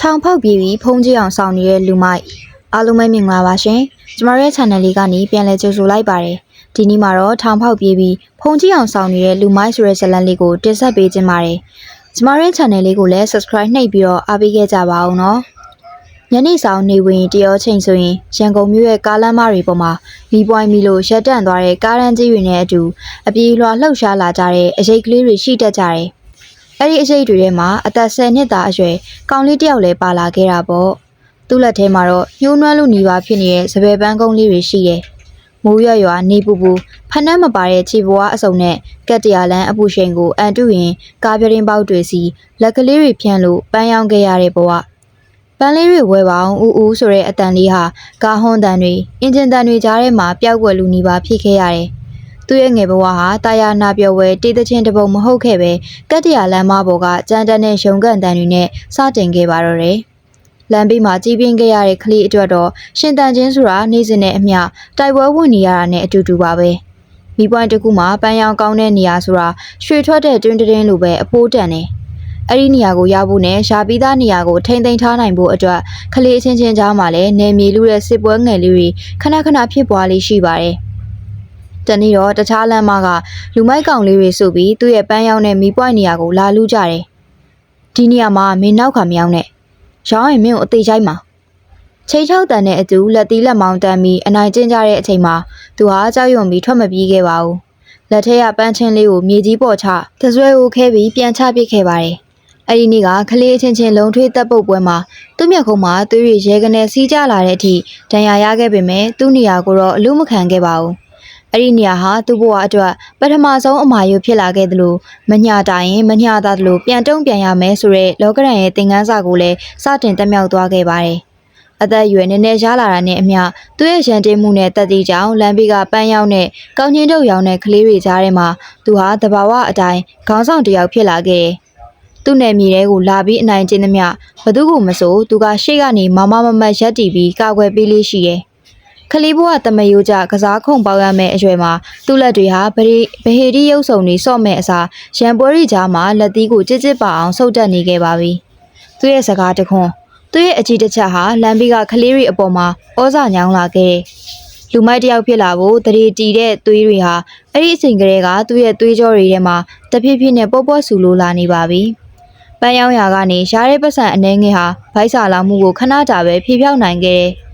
ထောင်ဖောက်ပြီးဖုံးကြည့်အောင်ဆောင်နေတဲ့လူမိုက်အားလုံးပဲမင်္ဂလာပါရှင်ကျမတို့ရဲ့ channel လေးကနေပြန်လည်ကြိုဆိုလိုက်ပါတယ်ဒီနေ့မှာတော့ထောင်ဖောက်ပြီးဖုံးကြည့်အောင်ဆောင်နေတဲ့လူမိုက်ဆိုတဲ့ဇာတ်လမ်းလေးကိုတင်ဆက်ပေးခြင်းပါတယ်ကျမတို့ရဲ့ channel လေးကိုလည်း subscribe နှိပ်ပြီးတော့အားပေးခဲ့ကြပါအောင်နော်ညနေဆောင်နေဝင်တရောချိန်ဆိုရင်ရန်ကုန်မြို့ရဲ့ကားလမ်းမတွေပေါ်မှာမီးပွိုင်းမီလို့ရက်တန့်သွားတဲ့ကားရန်ကြီးတွေနဲ့အတူအပြေးလွှာလှုပ်ရှားလာကြတဲ့အရေးကလေးတွေရှိတတ်ကြတယ်အဲ့ဒီအရေးတွေထဲမှာအသက်10နှစ်သားအရွယ်ကောင်လေးတယောက်လည်းပါလာခဲ့တာပေါ့သူ့လက်ထဲမှာတော့ညှိုးနွမ်းလူနီးပါဖြစ်နေတဲ့စပယ်ပန်းကုန်းလေးတွေရှိတယ်မိုးရွာနေပူဖနှက်မပါတဲ့ခြေပွားအစုံနဲ့ကက်တရာလန်းအပူရှိန်ကိုအန်တုရင်ကားပြတင်းပေါက်တွေစီလက်ကလေးတွေဖြန့်လို့ပန်းရောင်းခဲ့ရတဲ့ဘဝပန်းလေးတွေဝဲပေါင်းဦးဆိုတဲ့အတန်လေးဟာကားဟွန်းတန်တွေအင်ဂျင်တန်တွေကြားထဲမှာပျောက်ကွယ်လူနီးပါဖြစ်ခဲ့ရတယ်သူ့ရဲ့ငယ်ဘဝဟာတာယာနာပြော်ဝဲတေးသချင်းတပုံမဟုတ်ခဲ့ပဲကက်တရာလမ်းမပေါ်ကကြမ်းတမ်းတဲ့ရုံကန်တန်တွေနဲ့စတင်ခဲ့ပါတော့တယ်လမ်းဘေးမှာကြီးပြင်းခဲ့ရတဲ့ကလေးအတွက်တော့ရှင်တန်ချင်းဆိုတာနေ့စဉ်နဲ့အမျှတိုက်ပွဲဝင်နေရတာနဲ့အတူတူပါပဲမီးပွိုင်းတစ်ခုမှာပန်းရောင်ကောင်းတဲ့နေရာဆိုတာရွှေထွက်တဲ့တွင်းတင်းလိုပဲအဖိုးတန်နေအဲ့ဒီနေရာကိုရောက်ဖို့နဲ့ရှားပြီးသားနေရာကိုထိမ့်သိမ်းထားနိုင်ဖို့အတွက်ကလေးချင်းချင်းကြားမှာလည်းနေမြေလူတဲ့စစ်ပွဲငယ်လေးတွေခဏဖြစ်ပွားလေးရှိပါတယ်တနေ့တော့တခြားလမ်းမကလူမိုက်ကောင်လေးတွေစုပြီးသူ့ရဲ့ပန်းရောင်တဲ့မီးပွိုင်းနေရာကိုလာလူကြတယ်ဒီနေရာမှာမင်းနောက်ခါမရောက်နဲ့ရောင်းရင်မင်းကိုအသေးချိုက်မှာချိန်ချောက်တန်တဲ့အတူလက်သီးလက်မောင်းတန်းပြီးအနိုင်ကျင့်ကြတဲ့အချိန်မှာသူဟာကြောက်ရွံ့ပြီးထွက်မပြေးခဲ့ပါဘူးလက်ထဲကပန်းချင်းလေးကိုမြေကြီးပေါ်ချတစွဲကိုခဲပြီးပြန်ချပစ်ခဲ့ပါတယ်အဲ့ဒီနေ့ကကလေးချင်းလုံးထွေးတက်ပုတ်ပွဲမှာသူ့မျက်ခုံးမှာသွေးရရဲကနေစီးကြလာတဲ့အထိဒဏ်ရာရခဲ့ပေမဲ့သူ့နေရာကိုတော့အလို့မခံခဲ့ပါဘူးအဲ့ဒီနေရာဟာသူ့ဘဝအတွက်ပထမဆုံးအမှားယွဖြစ်လာခဲ့သလိုမညာတာရင်မညာတာသလိုပြန်တုံ့ပြန်ရမယ်ဆိုတဲ့လောကရန်ရဲ့သင်ခန်းစာကိုလည်းစတင်တက်မြောက်သွားခဲ့ပါတယ်။အသက်အရွယ်နည်းနည်းရလာတာနဲ့အမျှသူ့ရဲ့ရန်တင်းမှုနဲ့တက်တီကြောင့်လမ်းဘေးကပန်းရောက်နဲ့ကောင်းချင်းတုပ်ရောင်တဲ့ကလေးတွေကြားထဲမှာသူဟာတဘာဝအတိုင်းခေါင်းဆောင်တစ်ယောက်ဖြစ်လာခဲ့တယ်။သူ့နယ်မြေတွေကိုလာပြီးအနိုင်ကျင့်သမျှဘသူကမဆိုသူကရှေ့ကနေမမရက်တီပြီးကာကွယ်ပေးလေးရှိတယ်။ခလီဘွားတမယိုးကြကစားခုံပေါရမယ့်အရွယ်မှာသူ့လက်တွေဟာဗဟေဒီရုပ်စုံတွေစော့မဲ့အစားရန်ပွဲရီကြားမှာလက်သီးကိုကြစ်ပါအောင်ဆုပ်တက်နေခဲ့ပါပြီ။သူ့ရဲ့စကားတခွန်းသူ့ရဲ့အကြည့်တစ်ချက်ဟာလမ်းဘေးကကလေးတွေအပေါ်မှာဩဇာညောင်းလာခဲ့တယ်။လူမိုက်တယောက်ဖြစ်လာဖို့တရေတီတဲ့သွေးတွေဟာအဲ့ဒီအချိန်ကလေးကသူ့ရဲ့သွေးကြောတွေထဲမှာတဖြည်းဖြည်းနဲ့ပေါ့ဆူလိုလာနေပါပြီ။ပန်းရောင်ရာကနေရှားတဲ့ပတ်စံအနေငယ်ဟာဗိုက်စာလာမှုကိုခဏတာပဲဖြေဖြောက်နိုင်ခဲ့တယ်။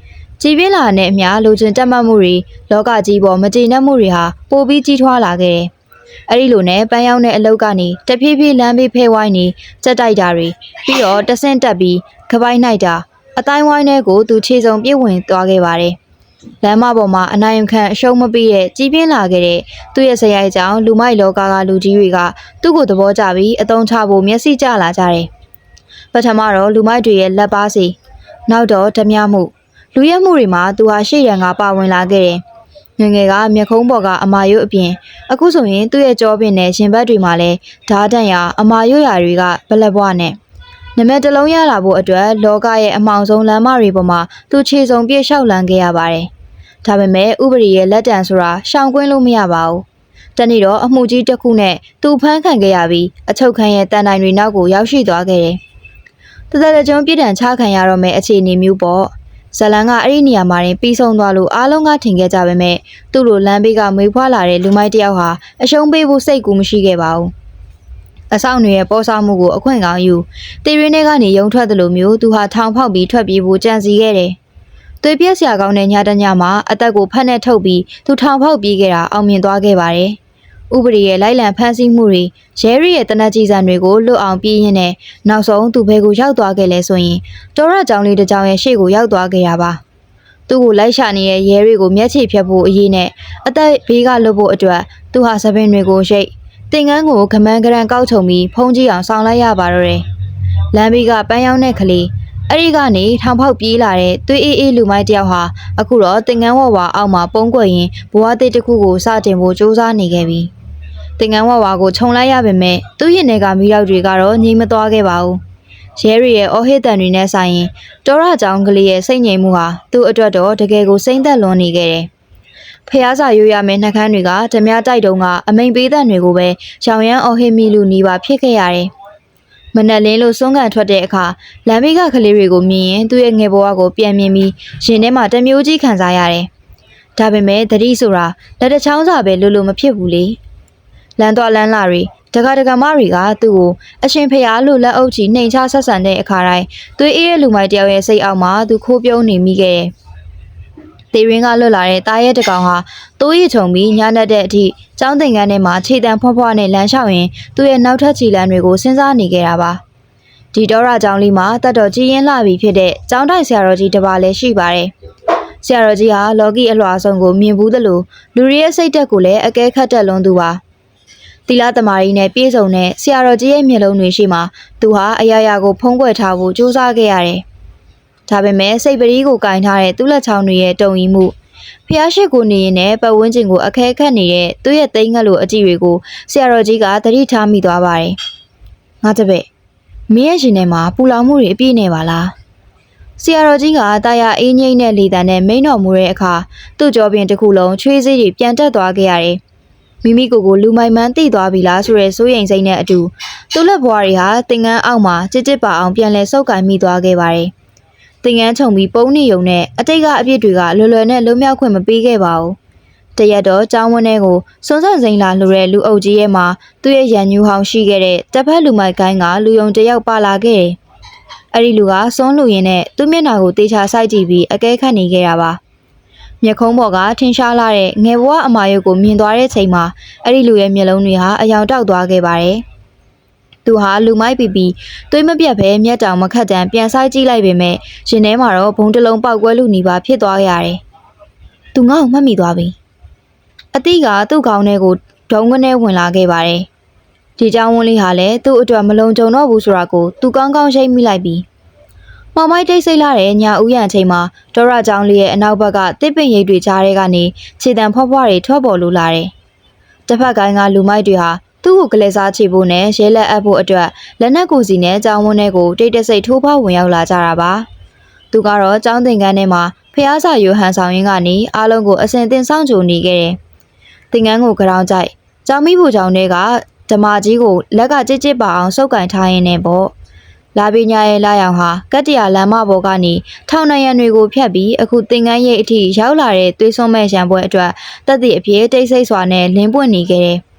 ကြည်ပြင်းလာတဲ့အမျှလိုချင်တက်မှတ်မှုတွေလောကကြီးပေါ်မကျေနပ်မှုတွေဟာပိုပြီးကြီးထွားလာခဲ့တယ်။အဲဒီလိုနဲ့ပန်းရောင်တဲ့အလုတ်ကနေတဖြည်းဖြည်းလမ်းဘေးဖဲဝိုင်းနေစက်တိုက်တာတွေပြီးတော့တဆင့်တက်ပြီးခပိုင်းနိုင်တာအတိုင်းဝိုင်းထဲကိုသူခြေစုံပြည့်ဝင်သွားခဲ့ပါတယ်။လမ်းမပေါ်မှာအနိုင်ခံအရှုံးမပေးတဲ့ကြည်ပြင်းလာခဲ့တဲ့သူ့ရဲ့ဇယိုက်ကြောင့်လူမိုက်လောကလူကြီးတွေကသူ့ကိုသဘောကျပြီးအတုံးချဖို့မျက်စိကျလာကြတယ်။ပထမတော့လူမိုက်တွေရဲ့လက်ပါစီနောက်တော့ဓမြမှုလူရဲမှုတွေမှာသူဟာရှေ့ရန်ကပါဝင်လာခဲ့တယ်။ငငယ်ကမျက်ခုံးပေါ်ကအမာရွတ်အပြင်အခုဆိုရင်သူ့ရဲ့ကြောပင်နဲ့ရှင်ဘက်တွေမှာလည်းဓာတ်တန်ရအမာရွတ်ရာတွေကဘလက်ဘွားနဲ့နမတလုံးရလာဖို့အတွက်လောကရဲ့အမောင်ဆုံးလမ်းမတွေပေါ်မှာသူခြေစုံပြည့်လျှောက်လန်းခဲ့ရပါတယ်။ဒါပေမဲ့ဥပဒေရဲ့လက်တံဆိုတာရှောင်ကွင်းလို့မရပါဘူး။တနေ့တော့အမှုကြီးတစ်ခုနဲ့သူဖမ်းခံခဲ့ရပြီးအချုပ်ခန်းရဲ့တန်တိုင်တွေနောက်ကိုရောက်ရှိသွားခဲ့တယ်။တသက်တကြုံပြည်တံချခံရတော့မယ့်အခြေအနေမျိုးပေါ့။ဇလန်ကအဲ့ဒီနေရာမှာတင်ပြီးဆုံးသွားလို့အားလုံးကထင်ခဲ့ကြပေမဲ့သူ့လိုလမ်းဘေးကမွေးဖွားလာတဲ့လူမိုက်တယောက်ဟာအရှုံးပေးဖို့စိတ်ကူးမရှိခဲ့ပါဘူးအဆောင်တွေရဲ့ပေါ်ဆောင်မှုကိုအခွင့်ကောင်းယူတေရင်းထဲကနေယုံထွက်သလိုမျိုးသူဟာထောင်ဖောက်ပြီးထွက်ပြေးဖို့ကြံစည်ခဲ့တယ်သွေးပြက်စရာကောင်းတဲ့ညတညမှာအသက်ကိုဖက်နဲ့ထုတ်ပြီးသူထောင်ဖောက်ပြေးခဲ့တာအောင်မြင်သွားခဲ့ပါတယ်ဥပဒေရဲ့လိုက်လံဖမ်းဆီးမှုတွေရဲရီရဲ့တနက်ကြီးစံတွေကိုလွတ်အောင်ပြေးရင်းနဲ့နောက်ဆုံးသူဘဲကိုရောက်သွားခဲ့လဲဆိုရင်တောရကြောင်လေးတစ်ကြောင်ရဲ့ရှေ့ကိုရောက်သွားခဲ့ရပါသူ့ကိုလိုက်ရှာနေတဲ့ရဲတွေကိုမျက်ခြေဖြတ်ဖို့အရေးနဲ့အသက်ဘေးကလွတ်ဖို့အတွက်သူဟာသပင်တွေကိုရိတ်တင်ငန်းကိုခမန်းကရန်ကောက်ချုံပြီးဖုံးကြည့်အောင်ဆောင်လိုက်ရပါတော့တယ်လမ်းဘေးကပန်းရောင်းတဲ့ကလေးအဲ့ဒီကနေထောင်ဖောက်ပြေးလာတဲ့သွေးအေးလူမိုက်တယောက်ဟာအခုတော့တင်ငန်းဝဝအောက်မှာပုံကွက်ရင်ဘဝသေးတစ်ခုကိုစတင်ဖို့စူးစမ်းနေခဲ့ပြီတင်ငန်းဝဝကိုခြုံလိုက်ရပေမဲ့သူ့ရင်ထဲကမိရောက်တွေကတော့ငြိမ်မသွားခဲ့ပါဘူးရဲရီရဲ့အော်ဟစ်တန်တွေနဲ့ဆိုင်ရင်တောရကြောင်ကလေးရဲ့စိတ်ငြိမ်မှုဟာသူ့အတွက်တော့တကယ်ကိုစိမ့်သက်လွန်နေခဲ့တယ်ဖျားစာရွရမယ့်နှက်ခမ်းတွေကဓမြတိုက်တုံးကအမိန်ပေးတဲ့တွေကိုပဲရောင်ရမ်းအော်ဟစ်မိလူနီးပါဖြစ်ခဲ့ရတယ် မနက်လင်းလို့စွန့်ကန်ထွက်တဲ့အခါလမ်းဘေးကကလေးတွေကိုမြင်ရင်သူ့ရဲ့ငယ်ဘဝကိုပြန်မြင်ပြီးရင်ထဲမှာတမျိုးကြီးခံစားရတယ်။ဒါပေမဲ့သတိဆိုတာလက်တစ်ချောင်းစာပဲလို့မဖြစ်ဘူးလေ။လမ်းသွားလမ်းလာတွေတက္ကမတွေကသူ့ကိုအရှင်ဖျားလို့လက်အုပ်ချီနှိမ်ချဆက်ဆံတဲ့အခါတိုင်းသွေးအေးရဲ့လူမိုက်တယောက်ရဲ့စိတ်အောက်မှာသူခိုးပြုံးနေမိခဲ့တယ်။တေရင်းကလွတ်လာတဲ့တားရဲတကောင်ဟာတိုးရချုံပြီးညနေတဲ့အထိကျောင်းသင်ခန်းထဲမှာခြေတံဖွားဖွားနဲ့လမ်းလျှောက်ရင်သူ့ရဲ့နောက်ထပ်ခြေလမ်းတွေကိုစဉ်းစားနေခဲ့တာပါ။ဒီတော့ရကျောင်းလေးမှာတတ်တော်ကြီးရင်လှပြီဖြစ်တဲ့ကျောင်းတိုင်ဆရာတော်ကြီးတစ်ပါးလည်းရှိပါတယ်။ဆရာတော်ကြီးဟာလော်ကီအလွှာဆုံးကိုမြင်ဘူးသလိုလူတွေရဲ့စိတ်ဓာတ်ကိုလည်းအကဲခတ်တက်လွန်းသူပါ။သီလသမารီနဲ့ပြည့်စုံတဲ့ဆရာတော်ကြီးရဲ့မျက်လုံးတွေရှိမှသူဟာအရာရာကိုဖုံးကွယ်ထားဖို့ကြိုးစားခဲ့ရတယ်။ဒါပေမဲ့စိတ်ပရီးကိုကင်ထားတဲ့သူ့လက်ချောင်းတွေရဲ့တုံ့ရီမှုဖျားရှိကိုနေရင်နဲ့ပတ်ဝန်းကျင်ကိုအခဲခတ်နေတဲ့သူ့ရဲ့သိန်းငတ်လိုအကြည့်တွေကိုဆရာတော်ကြီးကသတိထားမိသွားပါတယ်။ငါတပည့်မင်းရဲ့ရှင်ထဲမှာပူလောင်မှုတွေအပြည့်နေပါလား။ဆရာတော်ကြီးကတာယာအေးငိမ့်တဲ့လေတံနဲ့မိန်တော်မူတဲ့အခါသူ့ကြောပြင်တစ်ခုလုံးချွေးစေးတွေပြန်တက်သွားခဲ့ရတယ်။မိမိကိုလူမိုက်မှန်းသိသွားပြီလားဆိုရဲစိုးရိမ်စိတ်နဲ့အတူသူ့လက်ဘွားတွေဟာသင်္ကန်းအောက်မှာကြစ်ပါအောင်ပြန်လဲဆုပ်ကင်မိသွားခဲ့ပါတယ်။သင်္ကန်းချုံပြီးပုံနေုံနဲ့အတိတ်ကအပြစ်တွေကလွယ်လွယ်နဲ့လွတ်မြောက်ခွင့်မပေးခဲ့ပါဘူး။တရက်တော့ကျောင်းဝန်းထဲကိုစွန်းစံစိန်လာလှူတဲ့လူအုပ်ကြီးရဲ့မှာသူ့ရဲ့ရန်ညူဟောင်းရှိခဲ့တဲ့တစ်ဖက်လူမိုက်ကိုင်းကလူယုံတယောက်ပါလာခဲ့တယ်။အဲ့ဒီလူကစွန်းလူရင်းနဲ့သူ့မျက်နှာကိုတေချာစိုက်ကြည့်ပြီးအကဲခတ်နေခဲ့တာပါ။မျက်ခုံးပေါ်ကထင်ရှားလာတဲ့ငယ်ဘဝအမာရုပ်ကိုမြင်သွားတဲ့ချိန်မှာအဲ့ဒီလူရဲ့မျက်လုံးတွေဟာအယောင်တောက်သွားခဲ့ပါတယ်။သူဟာလူမိုက်ပြီးသွေးမပြတ်ဘဲမျက်တောင်မခတ်တမ်းပြန်ဆိုင်ကြည့်လိုက်ပေမဲ့ရင်ထဲမှာတော့ဘုံတစ်လုံးပေါက်ကွဲလူနီးပါဖြစ်သွားရတယ်။သူငါ့ကိုမှတ်မိသွားပြီ။အတိကသူ့ခေါင်းထဲကိုဒုံကနေဝင်လာခဲ့ပါတယ်။ဒီကြောင်ဝန်းလေးဟာလည်းသူ့အတွက်မလုံခြုံတော့ဘူးဆိုတာကိုသူကောင်းကောင်းရှိမိလိုက်ပြီ။မောင်မိုက်တိတ်ဆိတ်လာတဲ့ညာဦးရန်ချိန်မှာဒေါရကျောင်းလေးရဲ့အနောက်ဘက်ကတစ်ပင်ရိပ်တွေကြားထဲကနေခြေတံဖွားဖွားတွေထွက်ပေါ်လိုလာတယ်။တစ်ဖက်ကိုင်းကလူမိုက်တွေဟာသူ့ကိုကလေးစားချေဖို့နဲ့ရဲလက်အပ်ဖို့အတွက်လက်နက်ကိုစီနဲ့ကျောင်းဝန်းထဲကိုတိတ်တဆိတ်ထိုးဖောက်ဝင်ရောက်လာကြတာပါ။သူကတော့ကျောင်းသင်ခန်းထဲမှာဖျားစာယိုဟန်ဆောင်ရင်းကနေအားလုံးကိုအစဉ်သင်ဆောင်ကြိုနေခဲ့တယ်။သင်ခန်းကိုကြောင်ကြိုက်ကျောင်းမိဖို့ကျောင်းတွေကဓမ္မကြီးကိုလက်ကကြစ်ပါအောင်စုပ်ကင်ထားရင်းနဲ့ပေါ့။လာပညာရဲ့လာရောင်ဟာကတ္တရာလမ်းမပေါ်ကနေထောင်နှံရံတွေကိုဖြတ်ပြီးအခုသင်ခန်းရိပ်အထိရောက်လာတဲ့သွေးစွန်းမဲ့ရံပွဲအတွက်တက်သည့်အဖြစ်တိတ်ဆိတ်စွာနဲ့လင်းပွင့်နေခဲ့တယ်။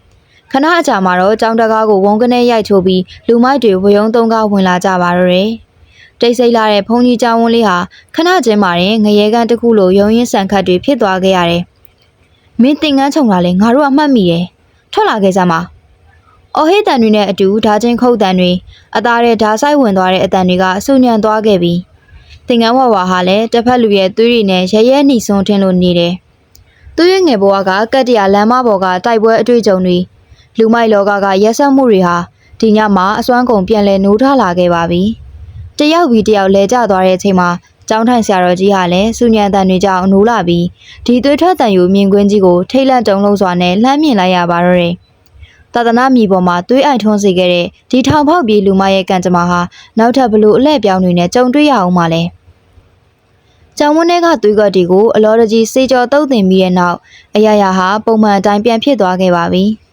ခဏအကြာမှာတော့ကျောင်းတကားကိုဝုန်းကနေရိုက်ချိုးပြီးလူမိုက်တွေဝယုံသုံးကားဝင်လာကြပါတော့တယ်။တိတ်ဆိတ်လာတဲ့ဘုံကြီးကျောင်းဝန်းလေးဟာခဏချင်းမှာငရဲကန်တစ်ခုလိုရုံရင်းဆန်ခတ်တွေဖြစ်သွားခဲ့ရတယ်။မင်းတင်ကန်းချုံလာလဲငါတို့အမှတ်မိတယ်။ထွက်လာခဲ့ကြမှာ။အော်ဟစ်တန်တွေနဲ့အတူဓာချင်းခုတ်တန်တွေအသားတဲ့ဓာဆိုင်ဝင်သွားတဲ့အတန်တွေကဆူညံသွားခဲ့ပြီးတင်ကန်းဝါဟာလည်းတစ်ဖက်လူရဲ့သွေးတွေနဲ့ရဲရဲနှီးစွန်းထင်းလို့နေတယ်။သူ့ရဲ့ငယ်ဘဝကကတ္တရာလမ်းမပေါ်ကတိုက်ပွဲအတွေ့အကြုံတွေလူမိုက်လောကရက်စက်မှုတွေဟာဒီညမှာအစွမ်းကုန်ပြန်လဲနိုးထလာခဲ့ပါပြီ။တယောက်ပြီးတယောက်လဲကျသွားတဲ့အချိန်မှာကျောင်းထိုင်ဆရာတော်ကြီးဟာလည်းစူညံတန်တွေကြောင့်နိုးလာပြီးဒီသွေးထွက်တန်ယူမြင်ကွင်းကြီးကိုထိတ်လန့်တုန်လှုပ်စွာနဲ့လှမ်းမြင်လိုက်ရပါတော့တယ်။သာသနာမြေပေါ်မှာသွေးအိုက်ထွန်းစေခဲ့တဲ့ဒီထောင်ဖောက်ပြေးလူမရဲ့ကံကြမ္မာဟာနောက်ထပ်ဘလို့အလဲ့ပြောင်းတွေနဲ့ကြုံတွေ့ရအောင်ပါလဲ။ကျောင်းဝန်းထဲကသွေးကွက်တွေကိုအလောတကြီးစေကြောတုပ်တင်ပြီးတဲ့နောက်အရာရာဟာပုံမှန်အတိုင်းပြန်ဖြစ်သွားခဲ့ပါပြီ။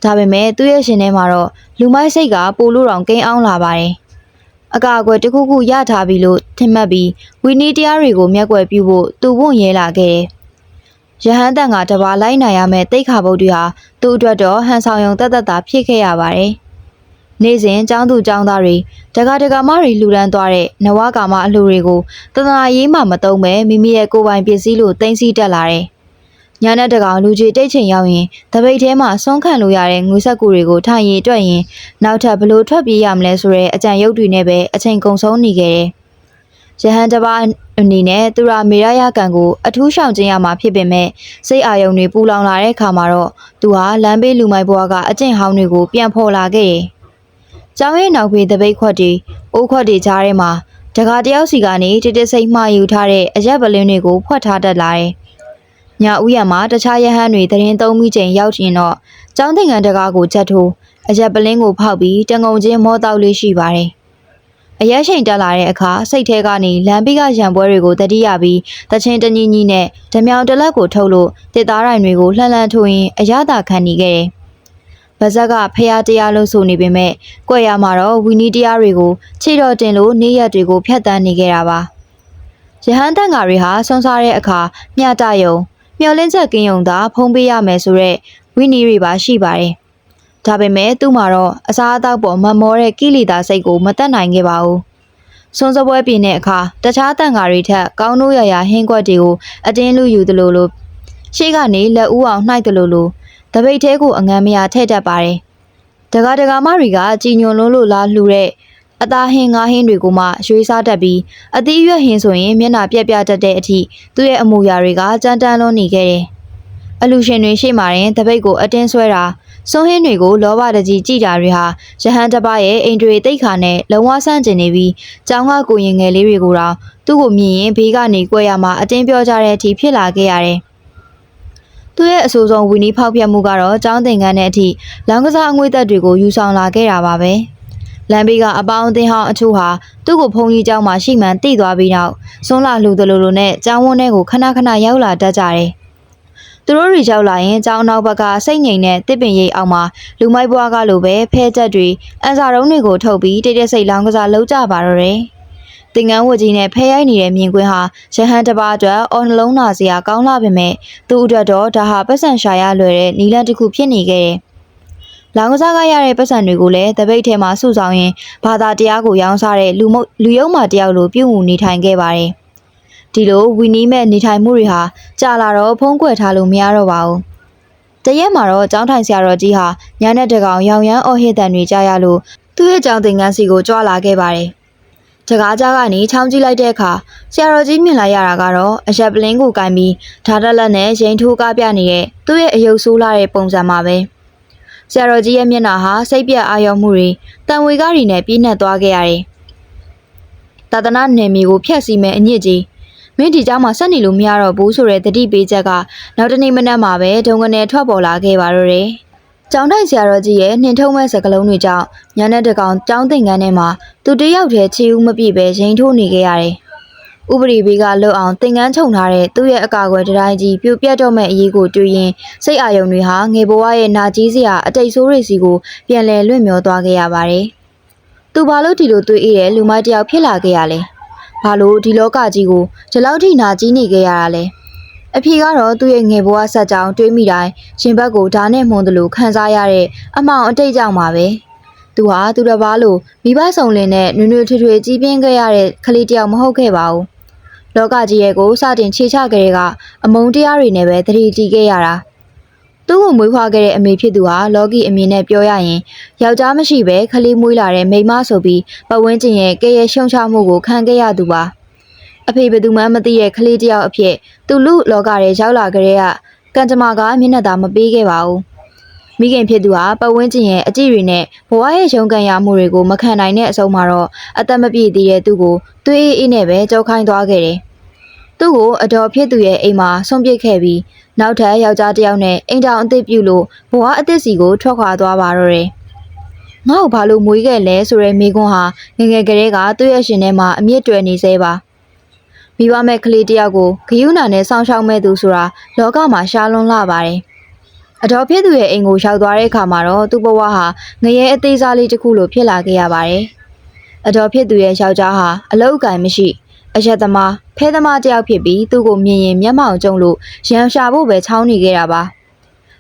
ဒါပေမဲ့သူ့ရဲ့ရှင်ထဲမှာတော့လူမိုက်စိတ်ကပိုလို့တောင်ကိန်းအောင်လာပါတယ်။အကာအကွယ်တစ်ခုခုရထားပြီလို့ထင်မှတ်ပြီးဝီနီတရားတွေကိုမျက်ကွယ်ပြုဖို့သူ့ဝန့်ရဲလာခဲ့တယ်။ရဟန်းတန်ကတပါလိုက်နိုင်ရမယ့်တိတ်ခါဘုတ်တွေဟာသူ့အတွက်တော့ဟန်ဆောင်ယုံတသက်တာဖြစ်ခဲ့ရပါတယ်။နေ့စဉ်ကျောင်းသူကျောင်းသားတွေတက္ကမတွေလှူဒန်းသွားတဲ့နဝကာမအလှူတွေကိုတသနာရေးမှမသုံးပဲမိမိရဲ့ကိုယ်ပိုင်ပစ္စည်းလို့သိမ်းဆည်းတက်လာတယ်။ညနေတကောင်လူကြီးတိတ်ချိန်ရောက်ရင်တပိတ်ထဲမှာဆုံးခံလို့ရတဲ့ငွေဆက်ကူတွေကိုထိုင်ရည်တွက်ရင်နောက်ထပ်ဘလို့ထွက်ပြေးရမလဲဆိုတဲ့အကြံရုပ်တွေနဲ့ပဲအချိန်ကုန်ဆုံးနေခဲ့တယ်။ရဟန်းတစ်ပါးအနေနဲ့သူရာမေရယကံကိုအထူးရှောင်ကျဉ်ရမှာဖြစ်ပေမဲ့စိတ်အာရုံတွေပူလောင်လာတဲ့အခါမှာတော့သူဟာလမ်းဘေးလူမိုက်ဘွားကအကျင့်ဟောင်းတွေကိုပြန်ဖော်လာခဲ့တယ်။ကျောင်းရဲ့နောက်ဖေးတပိတ်ခွက်တွေအိုးခွက်တွေကြားထဲမှာတကားတယောက်စီကနေတိတိစိတ်မှားယူထားတဲ့အရက်ပလင်းတွေကိုဖွက်ထားတတ်လာတယ်။ညဦးရမှာတခြားရဟန်းတွေတရင်သုံးမိချိန်ရောက်ရင်တော့ကျောင်းသင်္ကန်းတကားကိုချက်ထိုးအရက်ပလင်းကိုဖောက်ပြီးတငုံချင်းမောတောက်လေးရှိပါတယ်။အရက်ချိန်တက်လာတဲ့အခါစိတ်ထဲကနေလမ်းဘေးကရံပွဲတွေကိုတတိယပြီးတချင်းတညီညီနဲ့ဓမြောင်တလက်ကိုထုတ်လို့တစ်သားရိုင်တွေကိုလှန်လှန်ထိုးရင်အရသာခံနေခဲ့တယ်။ ဗ ဇက်ကဖျားတရားလို့ဆိုနေပေမဲ့ကွက်ရမှာတော့ဝီနီတရားတွေကိုခြေတော်တင်လို့နေ့ရက်တွေကိုဖျက်ဆီးနေခဲ့တာပါရဟန်းတန်ဃာတွေဟာဆွမ်းစားတဲ့အခါမျှတယုံမျောလင်းချက်ကင်းယုံသာဖုံးပေးရမယ်ဆိုတဲ့ဝီနီတွေပါရှိပါတယ်ဒါပေမဲ့သူ့မှာတော့အစားအသောက်ပေါ်မမောတဲ့ကိလေသာစိတ်ကိုမတတ်နိုင်ခဲ့ပါဘူးဆွမ်းစပွဲပြင်းတဲ့အခါတခြားတန်ဃာတွေထက်ကောင်းတို့ရရဟင်းကွက်တွေကိုအတင်းလူယူသလိုလိုရှေ့ကနေလက်ဦးအောင်နှိုက်သလိုလိုတပိတ်သေးကိုအငမ်းမရထည့်တတ်ပါတယ်တကားတကာမတွေကကြည်ညိုလုံးလို့လာလှူတဲ့အသားဟင်းငါးဟင်းတွေကိုမှရွှေစားတတ်ပြီးအသီးရွက်ဟင်းဆိုရင်မျက်နှာပြက်ပြတတ်တဲ့အထိသူ့ရဲ့အမူအရာတွေကကြမ်းတမ်းလွန်းနေခဲ့တယ်အလူရှင်တွေရှေ့မှာရင်တပိတ်ကိုအတင်းဆွဲတာစွန်းဟင်းတွေကိုလောဘတကြီးကြည်တာတွေဟာရဟန်းတစ်ပါးရဲ့အိမ်တွေတိတ်ခါနဲ့လုံးဝဆန့်ကျင်နေပြီးကျောင်းကကိုရင်ငယ်လေးတွေကိုတော့သူ့ကိုမြင်ရင်ဘေးကနေကြွယ်ရမှာအတင်းပြောကြတဲ့အထိဖြစ်လာခဲ့ရတယ်။သူ့ရဲ့အဆိုးဆုံးဝီနီဖောက်ပြမှုကတော့ကျောင်းသင်ခန်းတဲ့အထိလောင်းကစားအငွေသက်တွေကိုယူဆောင်လာခဲ့တာပါပဲ။လမ်းဘေးကအပေါင်းအသင်းဟောင်းအချို့ဟာသူ့ကိုဖုန်ကြီးကျောင်းမှာရှိမှန်တိသွားပြီးနောက်စွန်းလာလှူသလိုလိုနဲ့ကျောင်းဝန်းထဲကိုခဏခဏရောက်လာတတ်ကြတယ်။သူတို့တွေရောက်လာရင်ကျောင်းနောက်ဘက်ကစိတ်ငြိမ်တဲ့တစ်ပင်ရိပ်အောက်မှာလူမိုက်ဘွားကလိုပဲဖဲချက်တွေအန်စာတုံးတွေကိုထုတ်ပြီးတိတ်တိတ်ဆိတ်လောင်းကစားလုပ်ကြပါတော့တယ်။တင်ငန်းဝကြီးနဲ့ဖဲရိုက်နေတဲ့မြင်ကွင်းဟာရဟန်းတစ်ပါးအတွက်အော်နှလုံးနာစရာကောင်းလာပေမဲ့သူ့အတွက်တော့ဒါဟာပတ်စံရှာရလွယ်တဲ့နီလန်တစ်ခုဖြစ်နေခဲ့တယ်။လောင်းကစားကရတဲ့ပတ်စံတွေကိုလည်းတပိတ်ထဲမှာစုဆောင်ရင်ဘာသာတရားကိုရောင်းစားတဲ့လူယုံမာတယောက်လိုပြုမှုနေထိုင်ခဲ့ပါတယ်။ဒီလိုဝီနီမဲ့နေထိုင်မှုတွေဟာကြာလာတော့ဖုံးကွယ်ထားလို့မရတော့ပါဘူး။တရက်မှာတော့ကျောင်းထိုင်ဆရာတော်ကြီးဟာညနေတကောင်ရောင်ရမ်းအော်ဟစ်တန်တွေကြားရလို့သူ့ရဲ့ကျောင်းသင်ခန်းစီကိုကြွလာခဲ့ပါတယ်။တကားကြားကနေချောင်းကြည့်လိုက်တဲ့အခါဆရာတော်ကြီးမြင်လိုက်ရတာကတော့အရက်ပလင်းကိုကင်ပြီးဓာတ်တက်လက်နဲ့ရင်ထိုးကားပြနေတဲ့သူ့ရဲ့အယုတ်ဆိုးလာတဲ့ပုံစံမှာပဲ။ဆရာတော်ကြီးရဲ့မျက်နှာဟာစိတ်ပြတ်အာရုံမှုတွေတန်ဝေကားတွေနဲ့ပြည့်နှက်သွားခဲ့ရတယ်။သာသနာနယ်မြေကိုဖျက်ဆီးမဲ့အညစ်အကြေးမင်းဒီเจ้าမှာဆက်နေလို့မရတော့ဘူးဆိုတဲ့တတိပေးချက်ကနောက်တနေ့မနက်မှာပဲဒုံကနေထွက်ပေါ်လာခဲ့ပါတော့တယ်။ကျောင်းထိုင်ဆရာတော်ကြီးရဲ့နှင်ထုံးမဲ့စကလုံးတွေကြောင့်ညနေတကောင်ကျောင်းသင်ခန်းထဲမှာသူတယောက်တည်းခြေဦးမပြည့်ပဲရင်ထိုးနေခဲ့ရတယ်။ဥပဒေဘေးကလွတ်အောင်သင်ခန်းခြုံထားတဲ့သူ့ရဲ့အကာအကွယ်တိုင်းကြီးပြိုပြတ်တော့မဲ့အရေးကိုတွေးရင်စိတ်အာရုံတွေဟာငယ်ဘဝရဲ့နာကြီးစရာအတိတ်ဆိုးတွေစီကိုပြန်လည်လွင့်မျောသွားခဲ့ရပါတယ်။သူဘာလို့ဒီလိုတွေးအေးတဲ့လူမတယောက်ဖြစ်လာခဲ့ရလဲ။ဘာလို့ဒီလောကကြီးကိုဒီလောက်ထိနာကြီးနေခဲ့ရတာလဲအဖေကတော့သူ့ရဲ့ငယ်ဘဝဆက်ကြောင်းတွေးမိတိုင်းရှင်ဘက်ကိုဓာနဲ့မှုန်တယ်လို့ခံစားရတဲ့အမောင်အတိတ်ကြောင့်ပါပဲသူဟာသူတစ်ပါးလိုမိဘဆောင်လင်နဲ့နွေနွေထွေထွေကြီးပြင်းခဲ့ရတဲ့ကလေးတယောက်မဟုတ်ခဲ့ပါဘူးလောကကြီးရဲ့ကိုစတင်ခြေချခဲ့တဲ့ကအမုန်းတရားတွေနဲ့ပဲတတိတီခဲ့ရတာသူ့ကိုမွေးဖွားခဲ့တဲ့အမေဖြစ်သူဟာလော်ကီအမြင်နဲ့ပြောရရင်ယောက်ျားမရှိပဲခလေးမွေးလာတဲ့မိန်းမဆိုပြီးပတ်ဝန်းကျင်ရဲ့ကဲရဲ့ရှုံချမှုကိုခံခဲ့ရသူပါအဖေဘယ်သူမှမသိတဲ့ခလေးတယောက်အဖြစ်သူလူလောကထဲရောက်လာကြတဲ့ကံကြမ္မာကမျက်နှာသာမပေးခဲ့ပါဘူးမိခင်ဖြစ်သူဟာပတ်ဝန်းကျင်ရဲ့အကြည့်တွေနဲ့ဘဝရဲ့ရုန်းကန်ရမှုတွေကိုမခံနိုင်တဲ့အဆုံးမှာတော့အသက်မပြည့်သေးတဲ့သူ့ကိုသွေးအေးနဲ့ပဲကြောက်ခိုင်းသွားခဲ့တယ်သူ့ကိုအတော်ဖြစ်သူရဲ့အိမ်မှာဆုံးပစ်ခဲ့ပြီးနောက်ထပ်ယောက်ျားတစ်ယောက်နဲ့အိမ်တောင်အသစ်ပြုလို့ဘဝအသစ်စီကိုထွက်ခွာသွားပါတော့တယ်ငါ့ကိုဘာလို့မွေးခဲ့လဲဆိုတဲ့မိကွန်းဟာငငယ်ကလေးကသူ့ရဲ့ရှင်ထဲမှာအမြင့်တွယ်နေသေးပါမိဘမဲ့ကလေးတယောက်ကိုဂယုဏနဲ့စောင့်ရှောက်မဲ့သူဆိုတာလောကမှာရှားလွန်းလာပါတယ်အတော်ဖြစ်သူရဲ့အိမ်ကိုရောက်သွားတဲ့အခါမှာတော့သူ့ဘဝဟာငရဲအသေးစားလေးတစ်ခုလိုဖြစ်လာခဲ့ရပါတယ်အတော်ဖြစ်သူရဲ့ယောက်ျားဟာအလောက်အကင်မရှိအရက်သမားဖဲသမားတယောက်ဖြစ်ပြီးသူ့ကိုမြင်ရင်မျက်မှောင်ကျုံလို့ရန်ရှာဖို့ပဲချောင်းနေခဲ့တာပါ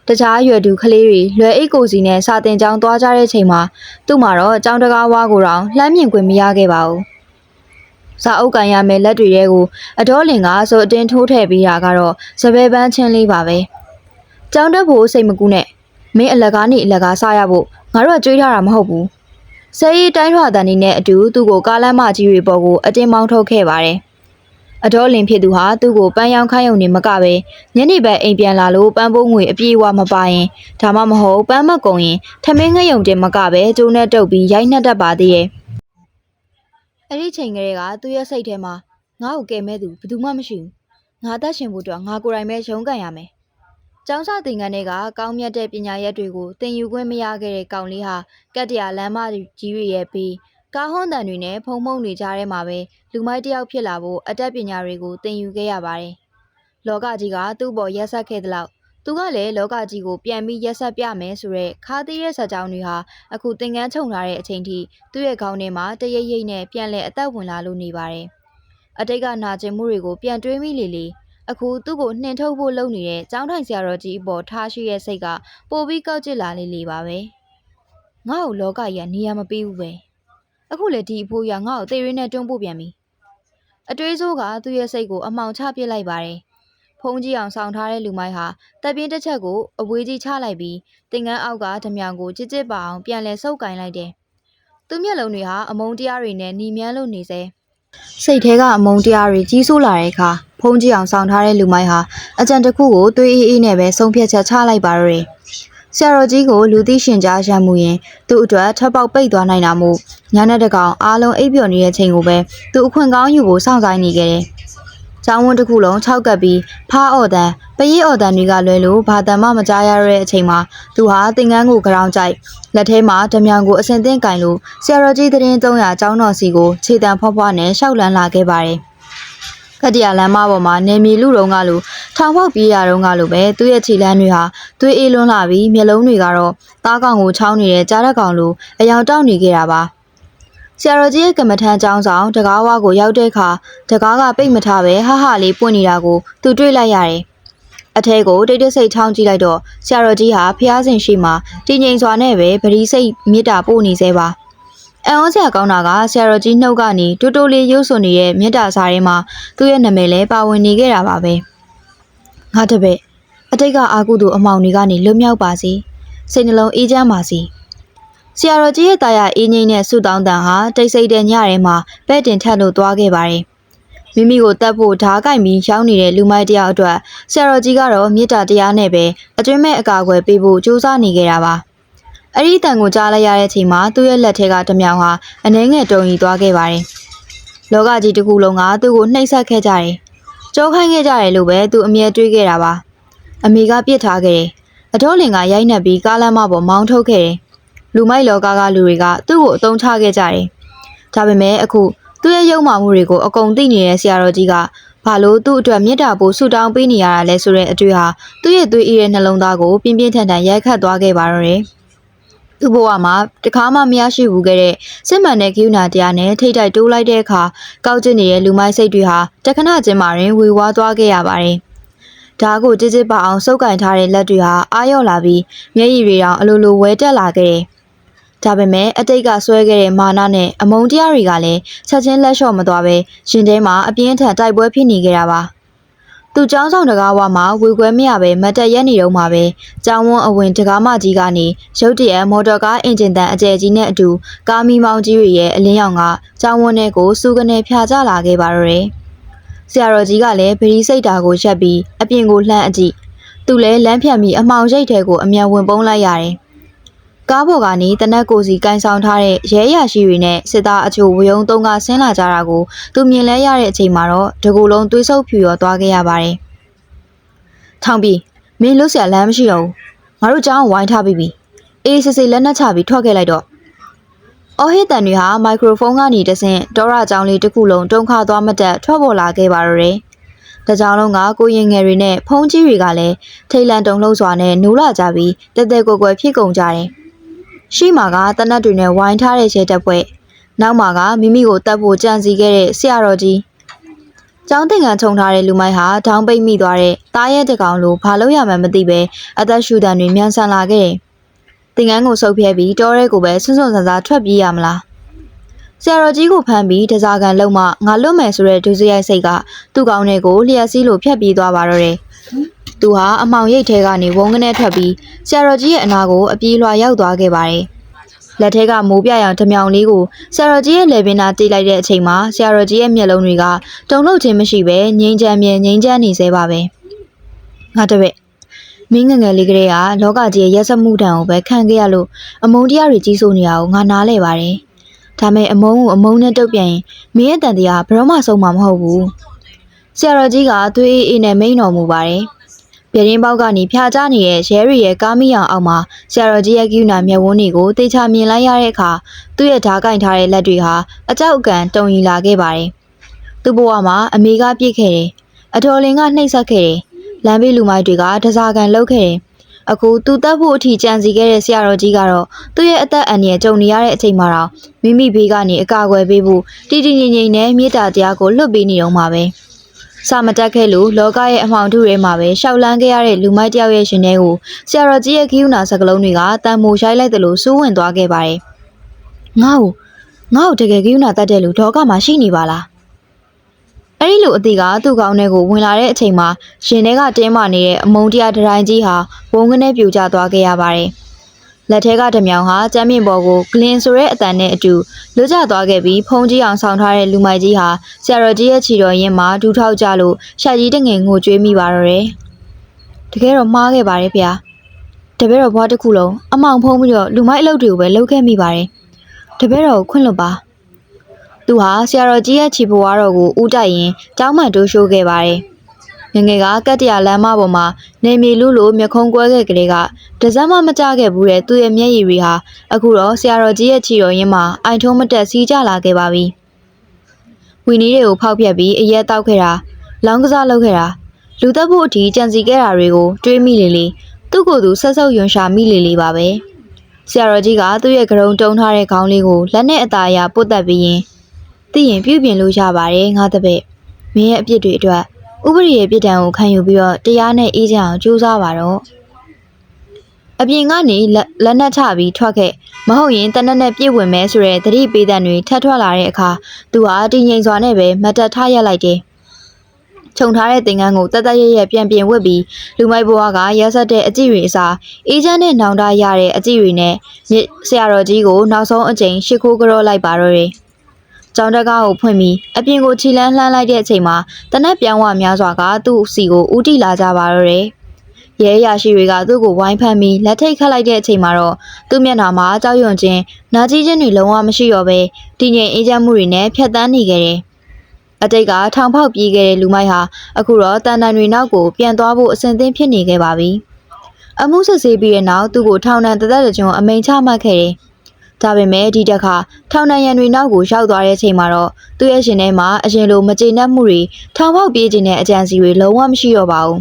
တခြားရွယ်သူကလေးတွေလွယ်အိတ်ကိုစီနဲ့စာတင်ကျောင်းသွားကြတဲ့ချိန်မှာသူ့မှာတော့ကျောင်းတကားဝါးကိုတောင်လှမ်းမြင်ခွင့်မရခဲ့ပါဘူးစာအုပ်ကန်ရမယ်လက်တွေကိုအတော်လင်ကဆိုအတင်းထိုးထည့်ပြီးတာကတော့စပယ်ပန်းချင်းလေးပါပဲကျောင်းတက်ဖို့စိတ်မကူးနဲ့မင်းအလကားနေအလကားစားရဖို့ငါတို့ကကြွေးထားတာမဟုတ်ဘူးဆဲရီတိုင်းထွာတန်နေနဲ့အတူသူ့ကိုကားလမ်းမကြီးတွေပေါ်ကိုအတင်းမောင်းထုတ်ခဲ့ပါတယ်အတော်လင်ဖြစ်သူဟာသူ့ကိုပန်းရောင်းခိုင်းုံနေမကပဲညနေဘက်အိမ်ပြန်လာလို့ပန်းပိုးငွေအပြေးဝမပါရင်ဒါမှမဟုတ်ပန်းမကုံရင်ထမင်းငရုံတင်မကပဲကျိုးနဲ့တုပ်ပြီးရိုက်နှက်တတ်ပါသေးတယ်အဲ့ဒီချိန်ကလေးကသူ့ရဲ့စိတ်ထဲမှာငါ့ကိုကယ်မဲ့သူဘယ်သူမှမရှိဘူးငါအသက်ရှင်ဖို့အတွက်ငါကိုယ်တိုင်ပဲရုန်းကန်ရမယ်ကျောင်းစာသင်ခန်းတွေကကောင်းမြတ်တဲ့ပညာရက်တွေကိုသင်ယူခွင့်မရခဲ့တဲ့ကောင်လေးဟာကတ်တရာလမ်းမကြီးတွေရဲ့ပြီးကားဟွန်းတန်တွေနဲ့ဖုံဖုံနေကြတဲ့မှာပဲလူမိုက်တယောက်ဖြစ်လာဖို့အတတ်ပညာတွေကိုသင်ယူခဲ့ရပါတယ်။လောကကြီးကသူ့ပေါ်ရက်ဆက်ခဲ့သလောက် သူကလည်းလောကကြီးကိုပြန်ပြီးရက်ဆက်ပြမယ်ဆိုတဲ့ခါးသေးတဲ့ဇာတ်ကြောင်းတွေဟာအခုသင်ငန်းခြုံထားတဲ့အချိန်ထိသူ့ရဲ့ခေါင်းထဲမှာတရိပ်ရိပ်နဲ့ပြန်လဲအသက်ဝင်လာလို့နေပါတယ်။အတိတ်ကနာကျင်မှုတွေကိုပြန်တွေးမိလေအခုသူ့ကိုနှင်ထုတ်ဖို့လုပ်နေတဲ့ကျောင်းထိုင်ဆရာတော်ကြီးအပေါ်ထားရှိရဲ့စိတ်ကပိုပြီးကောက်ကျစ်လာလေပါပဲ။ငါ့ကိုလောကကြီးကနေရာမပေးဘူးပဲ။အခုလေဒီအဖိုးကြီးကငါ့ကိုသေရင်းနဲ့တွန်းပို့ပြန်ပြီ။အတွေးဆိုးကသူ့ရဲ့စိတ်ကိုအမှောင်ချပစ်လိုက်ပါတယ်။ဖုံးကြီးအောင်ဆောင်ထားတဲ့လူမိုက်ဟာတပ်ပြင်းတစ်ချက်ကိုအဝေးကြီးချလိုက်ပြီးတင်ကန်းအောက်ကဓမြောင်ကိုကြစ်ကြစ်ပါအောင်ပြန်လဲဆုပ်ကင်လိုက်တယ်။သူ့မျက်လုံးတွေဟာအမုန်းတရားတွေနဲ့หนีမြန်းလို့နေစေ။စိတ်ထဲကအမုန်းတရားတွေကြီးစိုးလာတဲ့အခါဖုံးကြီးအောင်ဆောင်ထားတဲ့လူမိုက်ဟာအကြံတစ်ခုကိုတွေးအေးနဲ့ပဲဆုံးဖြတ်ချက်ချလိုက်ပါတော့တယ်။ဆရာတော်ကြီးကိုလူသိရှင်ကြားရမှုရင်သူ့အတွက်ထပ်ပေါက်ပိတ်သွားနိုင်တာမို့ညနေတကောင်အားလုံးအိပ်ပျော်နေတဲ့ချိန်ကိုပဲသူအခွင့်ကောင်းယူဖို့စောင့်ဆိုင်နေခဲ့တယ်။ကျောင်းဝန်းတစ်ခုလုံးခြောက်ကပ်ပြီးဖားအော်တန်ပရိအော်တန်တွေကလွယ်လို့ဘာတန်မှမကြားရတဲ့အချိန်မှာသူဟာသင်္ကန်းကိုကြောင်ကြိုက်လက်ထဲမှာဓမြောင်ကိုအစင်သင့်ကင်လို့ဆရာတော်ကြီးသတင်း300ကျောင်းတော်စီကိုခြေတံဖွားဖွားနဲ့ရှောက်လန်းလာခဲ့ပါတယ်။ကတ္တရာလမ်းမပေါ်မှာနေမီလူတုံးကလိုထောင်ပေါက်ပြေးရတုံးကလိုပဲသူ့ရဲ့ခြေလမ်းတွေဟာသွေးအေးလွန်းလာပြီးမျက်လုံးတွေကတော့သားကောင်ကိုချောင်းနေတဲ့ကြားရက်ကောင်လိုအယောင်တောက်နေခဲ့တာပါဆရာတော်ကြီးရဲ့ကမ္မထမ်းကျောင်းဆောင်တကားဝါကိုရောက်တဲ့အခါတကားကပိတ်မထားပဲဟာလေးပွင့်နေတာကိုသူတွေ့လိုက်ရတယ်အထဲကိုတိတ်တိတ်ဆိတ်ထောင်းကြည့်လိုက်တော့ဆရာတော်ကြီးဟာဖျားစင်ရှိမှာတည်ငြိမ်စွာနဲ့ပဲပရိစိတ်မြစ်တာပို့နေသေးပါအန်ဩဆရာကောင်းတာကဆရာတော်ကြီးနှုတ်ကနေတိုးတိုးလေးရုပ်စွန်နေတဲ့မြစ်တာစာထဲမှာသူ့ရဲ့နာမည်လဲပါဝင်နေခဲ့တာပါပဲငါတပည့်အတိတ်ကအာကုသို့အမောင်တွေကနေလွတ်မြောက်ပါစေစိတ်နှလုံးအေးချမ်းပါစေဆရာတော်ကြီးရဲ့တာယာအေးငိမ့်တဲ့ဆုတောင်းတန်ဟာတိတ်ဆိတ်တဲ့ညထဲမှာပဲ့တင်ထက်လို့သွားခဲ့ပါတယ်မိမိကိုတတ်ဖို့ဓားကင်ပြီးရောက်နေတဲ့လူမိုက်တယောက်အတွက်ဆရာတော်ကြီးကတော့မေတ္တာတရားနဲ့ပဲအကျွမ်းမဲ့အကာအကွယ်ပေးဖို့ကြိုးစားနေခဲ့တာပါအဲ့ဒီတန်ကိုကြားလိုက်ရတဲ့အချိန်မှာသူ့ရဲ့လက်ထဲကဓမြောင်ဟာအနှဲငယ်တုံရီသွားခဲ့ပါတယ်လောကကြီးတစ်ခုလုံးကသူ့ကိုနှိပ်စက်ခဲ့ကြတယ်ကြောခိုင်းခဲ့ကြတယ်လို့ပဲသူအမြဲတွေးခဲ့တာပါအမေကပြစ်ထားခဲ့တယ်အတော်လင်ကရိုက်နှက်ပြီးကားလမ်းမပေါ်မောင်းထုတ်ခဲ့တယ်လူမိုက်လောကလူတွေကသူ့ကိုအသုံးချခဲ့ကြတယ်ဒါပေမဲ့အခုသူ့ရဲ့ရုံမာမှုတွေကိုအကုန်သိနေတဲ့ဆရာတော်ကြီးကဘာလို့သူ့အတွက်မေတ္တာပို့ဆုတောင်းပေးနေရတာလဲဆိုတဲ့အတွေ့ဟာသူ့ရဲ့သွေးအေးတဲ့နှလုံးသားကိုပြင်းပြင်းထန်ထန်ရိုက်ခတ်သွားခဲ့ပါတော့တယ်သူ့ဘဝမှာတခါမှမရရှိဘူးခဲ့တဲ့စစ်မှန်တဲ့ကိူနာတရားနဲ့ထိတ်တိုက်တိုးလိုက်တဲ့အခါကောက်ကျစ်နေတဲ့လူမိုက်စိတ်တွေဟာတခဏချင်းမှရင်ဝေဝါးသွားခဲ့ရပါတယ်။ဒါကိုကြစ်ကြစ်ပအောင်စုပ်ကင်ထားတဲ့လက်တွေဟာအာရော့လာပြီးမျက်ရည်တွေတောင်အလိုလိုဝဲတက်လာခဲ့တယ်။ဒါပေမဲ့အတိတ်ကဆွဲခဲ့တဲ့မာနနဲ့အမုန်းတရားတွေကလည်းချက်ချင်းလက်လျှော့မသွားပဲရှင်ထဲမှာအပြင်းထန်တိုက်ပွဲဖြစ်နေခဲ့တာပါ။သူ့ကျောင်းဆောင်တကားဝါမှာဝေခွဲမရပဲမတ်တက်ရက်နေတော့မှာပဲကျောင်းဝန်းအဝင်တကားမကြီးကနေရုတ်တရက်မော်တော်ကားအင်ဂျင်တန်အကျယ်ကြီးနဲ့အတူကားမီမောင်းကြီးတွေရဲ့အလင်းရောင်ကကျောင်းဝန်းထဲကိုစူးကနေဖြာကျလာခဲ့ပါတော့တယ်။ဆရာတော်ကြီးကလည်းဗီဒီစိတ်တာကိုရက်ပြီးအပြင်ကိုလှမ်းအကြည့်သူလည်းလမ်းဖြတ်ပြီးအမှောင်ရိပ်ထဲကိုအမြန်ဝင်ပုန်းလိုက်ရတယ်။ကားပေါ်ကနေတနက်ကိုစီကန်ဆောင်ထားတဲ့ရဲရရှိတွေနဲ့စစ်သားအချို့ဝယုံသုံးကဆင်းလာကြတာကိုသူမြင်လဲရတဲ့အချိန်မှာတော့တကူလုံးသွေးဆုပ်ဖြူရောသွားခဲ့ရပါတယ်။ထောင်ပြီးမင်းလွတ်ဆရာလမ်းမရှိတော့ဘူး။ငါတို့ကြောင်းဝိုင်းထားပြီးပြီ။အေးစစ်စစ်လက်နက်ချပြီးထွက်ခဲ့လိုက်တော့အော်ဟစ်တန်တွေဟာမိုက်ခရိုဖုန်းကနေတဆင့်ဒေါရကြောင်းလေးတစ်ခုလုံးတုံခါသွားမတက်ထွက်ပေါ်လာခဲ့ပါတော့တယ်။တကြောင်လုံးကကိုရင်ငယ်တွေနဲ့ဖုန်းကြီးတွေကလည်းထိတ်လန့်တုန်လှုပ်စွာနဲ့နိုးလာကြပြီးတဲတဲကွယ်ကွယ်ဖြစ်ကုန်ကြတယ်။ရှိမာကတနတ်တွေနဲ့ဝိုင်းထားတဲ့ရဲတပ်ဖွဲ့နောက်မှာကမိမိကိုတတ်ဖို့ကြံစီခဲ့တဲ့ဆရာတော်ကြီးကျောင်းသင်္ကန်းခြုံထားတဲ့လူမိုက်ဟာထောင်းပိတ်မိသွားတဲ့တားရဲတကောင်လိုဘာလို့ရမှန်းမသိပဲအသက်ရှူတန်တွေမြန်ဆန်လာခဲ့တယ်။သင်္ကန်းကိုဆုပ်ဖြဲပြီးတောရဲကိုပဲဆွန့်ဆွန့်ဆန်းဆန်းထွက်ပြေးရမလား။ဆရာတော်ကြီးကိုဖမ်းပြီးတစားကန်လုံးမှငါလွတ်မယ်ဆိုတဲ့ဒုစရိုက်စိတ်ကသူ့ကောင်းတွေကိုလျှက်စီးလိုဖြတ်ပြေးသွားပါတော့တယ်။သူဟာအမောင်ရိပ်ထဲကနေဝုန်းကနေထွက်ပြီးဆရာတော်ကြီးရဲ့အနာကိုအပြေးလွှာရောက်သွားခဲ့ပါတယ်။လက်ထဲကမိုးပြရောင်ဓမြောင်လေးကိုဆရာတော်ကြီးရဲ့လေပင်နာတီးလိုက်တဲ့အချိန်မှာဆရာတော်ကြီးရဲ့မျက်လုံးတွေကတုန်လှုပ်ခြင်းမရှိပဲငြိမ်းချမ်းမြဲငြိမ်းချမ်းနေသေးပါပဲငါတပည့်မင်းငငယ်လေးကလေးကလောကကြီးရဲ့ရက်စက်မှုတံကိုပဲခံခဲ့ရလို့အမုန်းတရားတွေကြီးစိုးနေတာကိုငါနားလဲပါတယ်ဒါမဲ့အမုန်းကိုအမုန်းနဲ့တုတ်ပြန်ရင်မင်းရဲ့တန်တရားဘယ်တော့မှဆုံးမှာမဟုတ်ဘူးဆရာတော်ကြီးကသွေးအေးနဲ့မိန်တော်မူပါတယ်ပြတင်းပေါက်ကနေဖြာချနေတဲ့ရဲရီရဲ့ကားမီးအောင်အောက်မှာဆရာတော်ကြီးရဲ့ကိူနာမျက်ဝန်းတွေကိုတေချာမြင်လိုက်ရတဲ့အခါသူ့ရဲ့ဓာကင်ထားတဲ့လက်တွေဟာအကြောက်အကန်တုံရီလာခဲ့ပါတယ်။သူ့ဘဝမှာအမေကပြစ်ခဲ့တယ်။အတော်လင်ကနှိပ်စက်ခဲ့တယ်။ လမ်းဘေးလူမိုက်တွေကတစားကန်လှုပ်ခဲ့တယ်။အခုသူတက်ဖို့အထိကြံစီခဲ့တဲ့ဆရာတော်ကြီးကတော့သူ့ရဲ့အသက်အန္တရာယ်ကြုံနေရတဲ့အချိန်မှာတော့မိမိဘေးကနေအကာအကွယ်ပေးဖို့တည်တည်ငြိမ်ငြိမ်နဲ့မေတ္တာတရားကိုလွတ်ပေးနေတော့မှာပဲ။စာမတက်ခဲ့လို့လောကရဲ့အမှောင်ထုထဲမှာပဲရှောက်လန်းခဲ့ရတဲ့လူမိုက်တယောက်ရဲ့ရှင်ထဲကိုဆရာတော်ကြီးရဲ့ခိယူနာစကလုံးတွေကတန်မိုးရှိုင်းလိုက်တယ်လို့စိုးဝင်သွားခဲ့ပါတယ်။ငါ့ကိုတကယ်ခိယူနာတတ်တဲ့လူဒေါကမှရှိနေပါလား။အဲ့ဒီလိုအသေးကသူ့ကောင်းထဲကိုဝင်လာတဲ့အချိန်မှာရှင်ထဲကတင်းမာနေတဲ့အမုန်းတရားဒရိုင်းကြီးဟာဝုန်းကနေပြိုကျသွားခဲ့ရပါတယ်။လက်ထဲကဓမြောင်ဟာကျမ်းမြင့်ပေါ်ကိုဂလင်ဆိုတဲ့အတန်နဲ့အတူလွတ်ကျသွားခဲ့ပြီးဖုံးကြီးအောင်ဆောင်ထားတဲ့လူမိုက်ကြီးဟာဆရာတော်ကြီးရဲ့ခြေတော်ရင်းမှာဒူးထောက်ကြလို့ရှာကြီးတငယ်ငိုကြွေးမိပါတော့တယ်။တကယ်တော့မှားခဲ့ပါတယ်ဗျာ။တပည့်တော်ဘွားတစ်ခုလုံးအမောင်ဖုံးပြီးတော့လူမိုက်အလုပ်တွေကိုပဲလုပ်ခဲ့မိပါတယ်။တပည့်တော်ကိုခွင့်လွှတ်ပါ။သူဟာဆရာတော်ကြီးရဲ့ခြေဘွားတော်ကိုဦးတိုက်ရင်တောင်းမှန်တိုးရှိုးခဲ့ပါတယ်။ငငယ်ကကတ်တရလမ်းမပေါ်မှာနေမီလူလိုမျက်ခုံးကွဲခဲ့ကလေးကတစမ်းမှမကြခဲ့ဘူးတဲ့သူ့ရဲ့မျက်ရည်တွေဟာအခုတော့ဆရာတော်ကြီးရဲ့ခြေတော်ရင်းမှာအိုင်ထုံးမတက်စီးကြလာခဲ့ပါပြီ။ဝီနီးတွေကိုဖောက်ပြက်ပြီးအရက်တောက်ခဲ့တာလောင်းကစားလုပ်ခဲ့တာလူသက်ဖို့အထိကြံစီခဲ့တာတွေကိုတွေးမိလေသူ့ကိုယ်သူဆက်ဆုပ်ယွန်ရှာမိလေပါပဲ။ဆရာတော်ကြီးကသူ့ရဲ့ကရုံတုံးထားတဲ့ခေါင်းလေးကိုလက်နဲ့အသာအရပုတ်တက်ပြီးရင်သိရင်ပြုပြင်လို့ရပါတယ်ငါတပည့်မင်းရဲ့အပြစ်တွေအတွက်ဥပဒေရဲ့ပြစ်ဒဏ်ကိုခံယူပြီးတော့တရားနဲ့အေးချမ်းအောင်ကြိုးစားပါတော့အပြင်ကနေလက်နက်ချပြီးထွက်ခဲ့မဟုတ်ရင်တနက်နဲ့ပြည့်ဝင်မဲဆိုတဲ့သတိပေးတဲ့တွေထပ်ထွက်လာတဲ့အခါသူဟာတည်ငြိမ်စွာနဲ့ပဲမတ်တက်ထားရလိုက်တယ်ခြုံထားတဲ့သင်္ကန်းကိုတတ်တရရဲ့ပြန်ပြင်ဝတ်ပြီးလူမိုက်ဘွားကရက်ဆက်တဲ့အကြည့်တွေအစားအေးချမ်းနဲ့နောင်တရတဲ့အကြည့်တွေနဲ့ဆရာတော်ကြီးကိုနောက်ဆုံးအကြိမ်ရှ िख ိုးကြောလိုက်ပါတော့တယ်ကျောင်းတက်ကားကိုဖွင့်ပြီးအပြင်ကိုခြေလန်းလှမ်းလိုက်တဲ့အချိန်မှာတနက်ပြောင်းဝများစွာကသူ့စီကိုဦးတီလာကြပါတော့တယ်။ရဲရရှိတွေကသူ့ကိုဝိုင်းဖမ်းပြီးလက်ထိတ်ခတ်လိုက်တဲ့အချိန်မှာတော့သူ့မျက်နှာမှာကြောက်ရွံ့ခြင်းနာကျည်းခြင်းတွေလုံးဝမရှိတော့ပဲတည်ငြိမ်အေးချမ်းမှုတွေနဲ့ဖြတ်သန်းနေခဲ့တယ်။အတိတ်ကထောင်ဖောက်ပြေးခဲ့တဲ့လူမိုက်ဟာအခုတော့တန်တန်တွေနောက်ကိုပြန်သွားဖို့အစဉ်သင့်ဖြစ်နေခဲ့ပါပြီ။အမှုစစ်ဆေးပြီးတဲ့နောက်သူ့ကိုထောင်ဒဏ်တစ်သက်တကြွအမိန်ချမှတ်ခဲ့တယ်။ဒါပေမဲ့ဒီတစ်ခါထောင်နှံရံတွေနောက်ကိုရောက်သွားတဲ့အချိန်မှာတော့သူ့ရဲ့ရှင်ထဲမှာအရင်လိုမကျေနပ်မှုတွေထောင်ပေါက်ပြေးခြင်းနဲ့အကြံစီတွေလုံးဝမရှိတော့ပါဘူး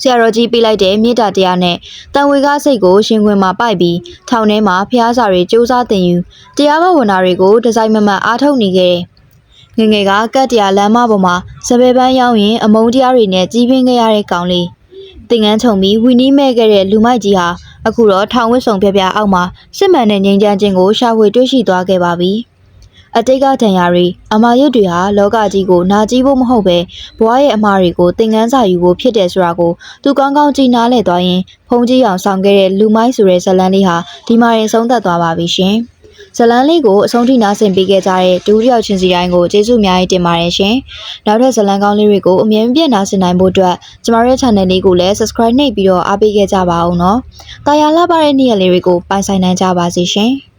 ဆရာတော်ကြီးပေးလိုက်တဲ့မေတ္တာတရားနဲ့တန်ဝေကစိတ်ကိုရှင်ခွင်မှာပိုက်ပြီးထောင်ထဲမှာဖျားစာတွေစူးစမ်းတင်ယူတရားမဝင်တာတွေကိုဒီဇိုင်းမမတ်အားထုတ်နေခဲ့တယ်ငငယ်ကကတ်တရားလမ်းမပေါ်မှာစပယ်ပန်းရောက်ရင်အမုန်းတရားတွေနဲ့ကြီးပင်းခဲ့ရတဲ့ကောင်လေးတင်ငန်းချုံပြီးဝီနီးမဲ့ခဲ့တဲ့လူမိုက်ကြီးဟာအခုတော့ထောင်ဝစ်စုံပြပြအောက်မှာစစ်မှန်တဲ့ငြိမ်းချမ်းခြင်းကိုရှာဖွေတွေ့ရှိသွားခဲ့ပါပြီ။အတိတ်ကဒဏ်ရာတွေအမာရွတ်တွေဟာလောကကြီးကိုနာကျည်းဖို့မဟုတ်ပဲဘဝရဲ့အမှားတွေကိုသင်ခန်းစာယူဖို့ဖြစ်တယ်ဆိုတာကိုသူကောင်းကောင်းကြည်နားလည်သွားရင်ဖုံးကြီးအောင်ဆောင်ခဲ့တဲ့လူမိုက်ဆိုတဲ့ဇလန်းလေးဟာဒီမှာရင်ဆုံးသက်သွားပါပြီရှင်။ဇလန်းလေးကိုအဆုံးထိနားဆင်ပေးခဲ့ကြတဲ့ဒူးတယောက်ချင်းစီတိုင်းကိုကျေးဇူးအများကြီးတင်ပါတယ်ရှင်။နောက်ထပ်ဇလန်းကောင်းလေးတွေကိုအမြဲပြည့်နားဆင်နိုင်ဖို့အတွက်ကျမတို့ရဲ့ channel လေးကိုလည်း subscribe နှိပ်ပြီးတော့အားပေးခဲ့ကြပါအောင်နော်။တာယာလှပတဲ့နေ့ရက်လေးတွေကိုပိုင်ဆိုင်နိုင်ကြပါစေရှင်။